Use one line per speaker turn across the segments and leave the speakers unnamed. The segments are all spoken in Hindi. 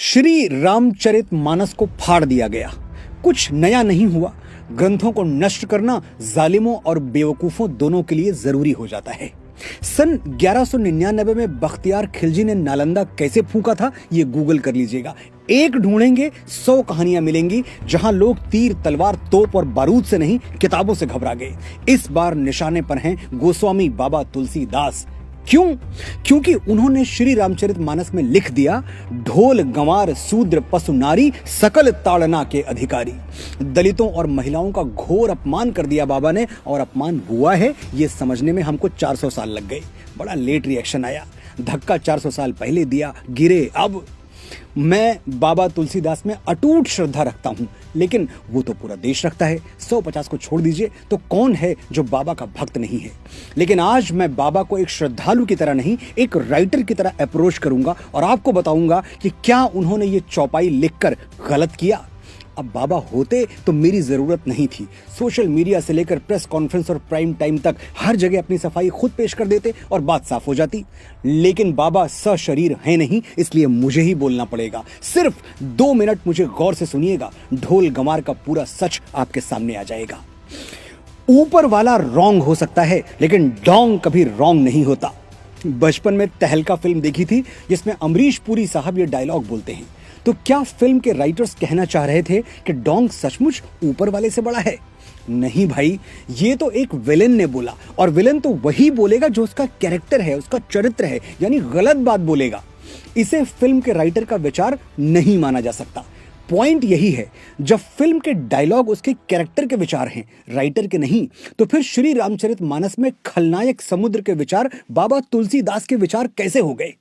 श्री रामचरितमानस को फाड़ दिया गया। कुछ नया नहीं हुआ। ग्रंथों को नष्ट करना जालिमों और बेवकूफों दोनों के लिए जरूरी हो जाता है। सन 1199 में बख्तियार खिलजी ने नालंदा कैसे फूंका था, ये गूगल कर लीजिएगा। एक ढूंढेंगे 100 कहानियां मिलेंगी जहां लोग तीर तलवार तोप और बारूद से नहीं किताबों से घबरा गए। इस बार निशाने पर हैं गोस्वामी बाबा तुलसीदास। क्यों? क्योंकि उन्होंने श्री रामचरितमानस में लिख दिया, ढोल गंवार शूद्र पशु नारी सकल ताड़ना के अधिकारी। दलितों और महिलाओं का घोर अपमान कर दिया बाबा ने, और अपमान हुआ है ये समझने में हमको 400 साल लग गए। बड़ा लेट रिएक्शन आया। धक्का 400 साल पहले दिया, गिरे अब। मैं बाबा तुलसीदास में अटूट श्रद्धा रखता हूं, लेकिन वो तो पूरा देश रखता है। 150 को छोड़ दीजिए तो कौन है जो बाबा का भक्त नहीं है। लेकिन आज मैं बाबा को एक श्रद्धालु की तरह नहीं, एक राइटर की तरह अप्रोच करूंगा और आपको बताऊंगा कि क्या उन्होंने ये चौपाई लिखकर गलत किया। अब बाबा होते तो मेरी जरूरत नहीं थी। सोशल मीडिया से लेकर प्रेस कॉन्फ्रेंस और प्राइम टाइम तक हर जगह अपनी सफाई खुद पेश कर देते और बात साफ हो जाती। लेकिन बाबा सशरीर है नहीं, इसलिए मुझे ही बोलना पड़ेगा। सिर्फ 2 मिनट मुझे गौर से सुनिएगा, ढोल गंवार का पूरा सच आपके सामने आ जाएगा। ऊपर वाला रॉन्ग हो सकता है, लेकिन डोंग कभी रॉन्ग नहीं होता। बचपन में तहलका फिल्म देखी थी जिसमें अमरीश पुरी साहब ये डायलॉग बोलते हैं। तो क्या फिल्म के राइटर्स कहना चाह रहे थे कि डोंग सचमुच ऊपर वाले से बड़ा है? नहीं भाई, ये तो एक विलेन ने बोला, और विलेन तो वही बोलेगा जो उसका कैरेक्टर है, उसका चरित्र है, यानी गलत बात बोलेगा। इसे फिल्म के राइटर का विचार नहीं माना जा सकता। पॉइंट यही है, जब फिल्म के डायलॉग उसके कैरेक्टर के विचार हैं, राइटर के नहीं, तो फिर श्री रामचरितमानस में खलनायक समुद्र के विचार बाबा तुलसीदास के विचार कैसे हो गए?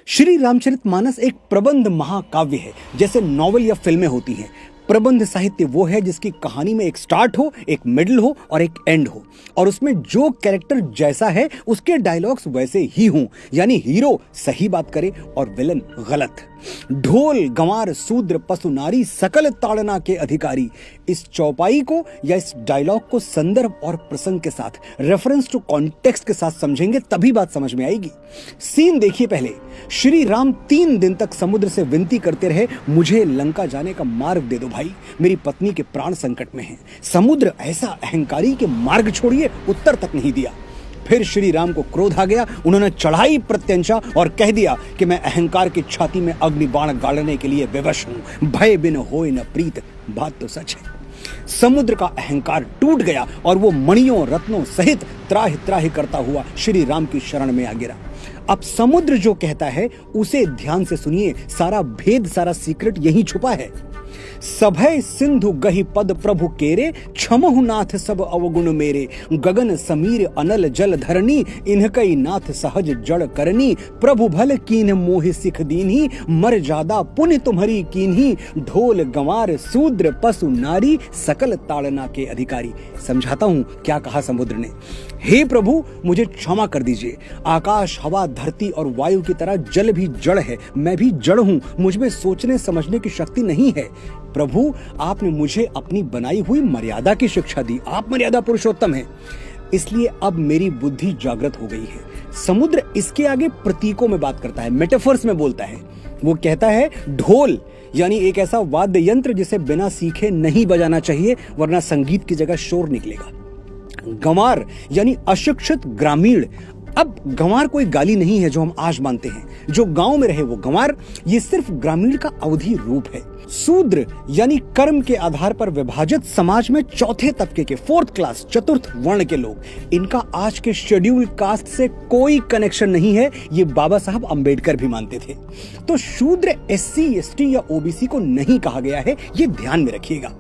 श्री रामचरितमानस एक प्रबंध महाकाव्य है, जैसे नॉवेल या फिल्में होती हैं। प्रबंध साहित्य वो है जिसकी कहानी में एक स्टार्ट हो, एक मिडिल हो और एक एंड हो, और उसमें जो कैरेक्टर जैसा है उसके डायलॉग्स वैसे ही हों, यानी हीरो सही बात करे और विलन गलत। ढोल गंवार शूद्र पशु नारी सकल ताड़ना के अधिकारी, इस चौपाई को या इस डायलॉग को संदर्भ और प्रसंग के साथ, रेफरेंस टू कॉन्टेक्स्ट के साथ समझेंगे तभी बात समझ में आएगी। सीन देखिए पहले। श्री राम 3 दिन तक समुद्र से विनती करते रहे, मुझे लंका जाने का मार्ग दे दो भाई, मेरी पत्नी के प्राण संकट में हैं। समुद्र ऐसा अहंकारी के मार्ग छोड़िए उत्तर तक नहीं दिया। फिर श्री राम को क्रोध आ गया, उन्होंने चढ़ाई प्रत्यंचा और कह दिया कि मैं अहंकार की छाती में अग्नि बाण गाड़ने के लिए विवश हूं, भय बिन होए न प्रीत। बात तो सच है। समुद्र का अहंकार टूट गया और वो मणियों रत्नों सहित त्राहि त्राहि करता हुआ श्री राम की शरण में आ गिरा। अब समुद्र जो कहता है उसे ध्यान से सुनिए, सारा भेद, सारा सीक्रेट यही छुपा है। सभय सिंधु गहि पद प्रभु केरे, क्षमहु नाथ सब अवगुण मेरे। गगन समीर अनल जल धरनी, इनकई नाथ सहज जड़ करनी। प्रभु भल कीन मोहि सिख दीन्ही, मर जादा पुण्य तुम्हारी कीन्ही। ढोल गंवार शूद्र पशु नारी, सकल ताड़ना के अधिकारी। समझाता हूं क्या कहा समुद्र ने। हे प्रभु, मुझे क्षमा कर दीजिए। आकाश हवा धरती और वायु की तरह जल भी जड़ है, मैं भी जड़ हूं, मुझ में सोचने समझने की शक्ति नहीं है। प्रभु, आपने मुझे अपनी बनाई हुई मर्यादा की शिक्षा दी, आप मर्यादा पुरुषोत्तम हैं, इसलिए अब मेरी बुद्धि जागृत हो गई है। समुद्र इसके आगे प्रतीकों में बात करता है, मेटाफर्स में बोलता है। वो कहता है ढोल यानी एक ऐसा वाद्य यंत्र जिसे बिना सीखे नहीं बजाना चाहिए, वरना संगीत की जगह शोर निकलेगा। गंवार यानी अशिक्षित ग्रामीण। अब गंवार कोई गाली नहीं है जो हम आज मानते हैं, जो गांव में रहे वो गंवार, ये सिर्फ ग्रामीण का अवधि रूप है। शूद्र यानी कर्म के आधार पर विभाजित समाज में चौथे तबके के, 4th क्लास, चतुर्थ वर्ण के लोग। इनका आज के शेड्यूल कास्ट से कोई कनेक्शन नहीं है, ये बाबा साहब अंबेडकर भी मानते थे। तो शूद्र SC ST या OBC को नहीं कहा गया है, ये ध्यान में रखिएगा।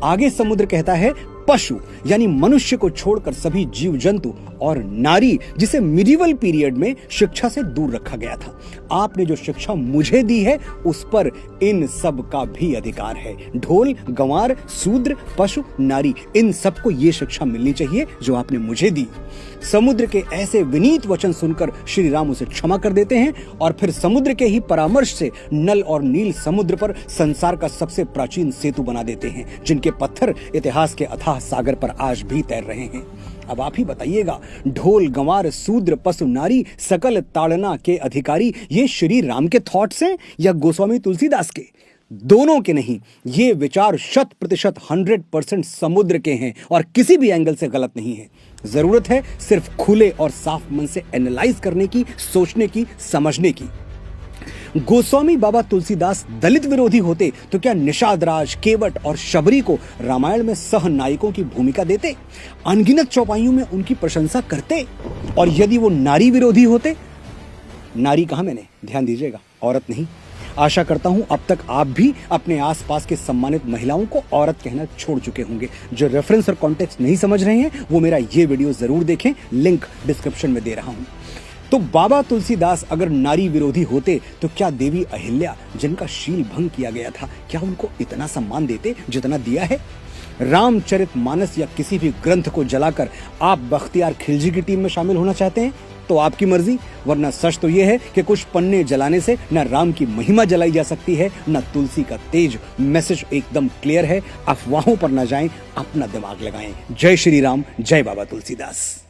आगे समुद्र कहता है पशु यानी मनुष्य को छोड़कर सभी जीव जंतु, और नारी जिसे मिडिवल पीरियड में शिक्षा से दूर रखा गया था। आपने जो शिक्षा मुझे दी है उस पर इन सब का भी अधिकार है। ढोल गंवार शूद्र पशु नारी, इन सबको ये शिक्षा मिलनी चाहिए जो आपने मुझे दी। समुद्र के ऐसे विनीत वचन सुनकर श्री राम उसे क्षमा कर देते हैं, और फिर समुद्र के ही परामर्श से नल और नील समुद्र पर संसार का सबसे प्राचीन सेतु बना देते हैं, जिनके पत्थर इतिहास के अथाह सागर पर आज भी तैर रहे हैं। अब आप ही बताइएगा, ढोल गंवार शूद्र पशु नारी सकल ताड़ना के अधिकारी, ये श्री राम के थॉट्स हैं या गोस्वामी तुलसीदास के? दोनों के नहीं, ये विचार 100% 100% समुद्र के हैं और किसी भी एंगल से गलत नहीं है। जरूरत है सिर्फ खुले और साफ मन से एनालाइज करने की, सोचने की, समझने की। गोस्वामी बाबा तुलसीदास दलित विरोधी होते तो क्या निषाद राज, केवट और शबरी को रामायण में सह नायकों की भूमिका देते, अनगिनत चौपाइयों में उनकी प्रशंसा करते? और यदि वो नारी विरोधी होते, नारी कहा मैंने, ध्यान दीजिएगा, औरत नहीं। आशा करता हूं अब तक आप भी अपने आसपास के सम्मानित महिलाओं को औरत कहना छोड़ चुके होंगे। जो रेफरेंस और कॉन्टेक्स्ट नहीं समझ रहे हैं वो मेरा ये वीडियो जरूर देखें, लिंक डिस्क्रिप्शन में दे रहा हूं। तो बाबा तुलसीदास अगर नारी विरोधी होते तो क्या देवी अहिल्या, जिनका शील भंग किया गया था, क्या उनको इतना सम्मान देते जितना दिया है? रामचरितमानस या किसी भी ग्रंथ को जलाकर आप बख्तियार खिलजी की टीम में शामिल होना चाहते हैं तो आपकी मर्जी, वरना सच तो यह है कि कुछ पन्ने जलाने से न राम की महिमा जलाई जा सकती है न तुलसी का तेज। मैसेज एकदम क्लियर है, अफवाहों पर न जाएं, अपना दिमाग लगाएं। जय श्री राम, जय बाबा तुलसीदास।